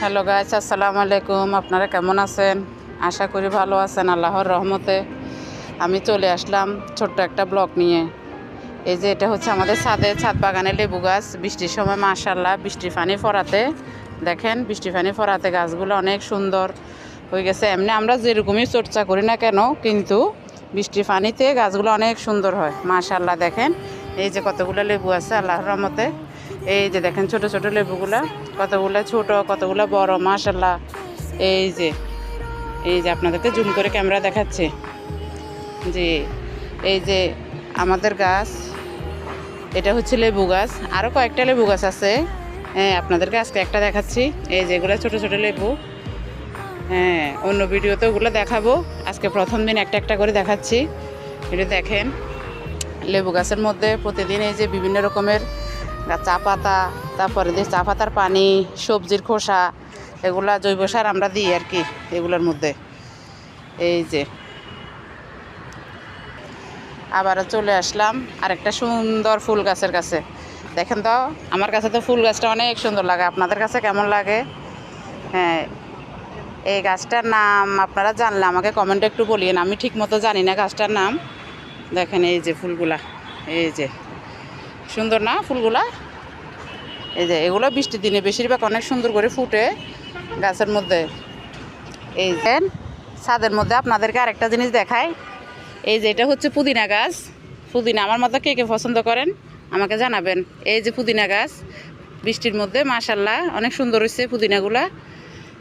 Hello guys, আসসালামু আলাইকুম। আপনারা কেমন আছেন? আশা করি ভালো আছেন আল্লাহর রহমতে। আমি চলে আসলাম ছোট্ট একটা ব্লগ নিয়ে। এই যে এটা হচ্ছে আমাদের ছাদ বাগানে লেবু গাছ। বৃষ্টির সময় মাশাআল্লাহ বৃষ্টির পানি পড়াতে, দেখেন বৃষ্টির পানি পড়াতে গাছগুলো অনেক সুন্দর হয়ে গেছে। এমনি আমরা যেরকমই চর্চা করি না কেন, কিন্তু বৃষ্টির পানিতে গাছগুলো অনেক সুন্দর হয় মাশাআল্লাহ। দেখেন এই যে কতগুলো লেবু আছে আল্লাহর রহমতে। এই যে দেখেন ছোট ছোট লেবুগুলা, কতগুলো ছোট কতগুলো বড় মাশাআল্লাহ। এই যে আপনাদেরকে জুম করে ক্যামেরা দেখাচ্ছে যে এই যে আমাদের গাছ, এটা হচ্ছে লেবু গাছ। আরও কয়েকটা লেবু গাছ আছে, হ্যাঁ আপনাদেরকে আজকে একটা দেখাচ্ছি। এই যে এগুলো ছোট ছোট লেবু, হ্যাঁ অন্য ভিডিওতে ওগুলো দেখাবো। আজকে প্রথম দিন একটা একটা করে দেখাচ্ছি। এটা দেখেন লেবু গাছের মধ্যে প্রতিদিন এই যে বিভিন্ন রকমের চা পাতা, তারপরে যে চা পাতার পানি, সবজির খোসা, এগুলা জৈব সার আমরা দিই আর কি এগুলোর মধ্যে। এই যে আবারও চলে আসলাম আরেকটা সুন্দর ফুল গাছের কাছে। দেখেন তো আমার কাছে তো ফুল গাছটা অনেক সুন্দর লাগে, আপনাদের কাছে কেমন লাগে? হ্যাঁ, এই গাছটার নাম আপনারা জানলে আমাকে কমেন্টে একটু বলিয়েন, আমি ঠিক মতো জানি না গাছটার নাম। দেখেন এই যে ফুলগুলা, এই যে সুন্দর না ফুলগুলা? এই যে এগুলো বৃষ্টির দিনে বেশিরভাগ অনেক সুন্দর করে ফুটে গাছের মধ্যে। এই যে ছাদের মধ্যে আপনাদেরকে আরেকটা জিনিস দেখাই। এই যে এটা হচ্ছে পুদিনা গাছ। পুদিনা আমার মতো কে কে পছন্দ করেন আমাকে জানাবেন। এই যে পুদিনা গাছ বৃষ্টির মধ্যে মাশাআল্লাহ অনেক সুন্দর হয়েছে পুদিনাগুলা।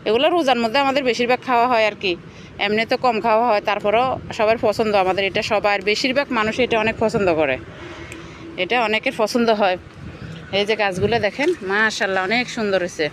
এগুলো রোজার মধ্যে আমাদের বেশিরভাগ খাওয়া হয় আর কি, এমনি তো কম খাওয়া হয়, তারপরও সবার পছন্দ আমাদের এটা, সবার বেশিরভাগ মানুষ এটা অনেক পছন্দ করে, এটা অনেকের পছন্দ হয়। এই যে গাছগুলো দেখেন মাশাআল্লাহ অনেক সুন্দর হয়েছে।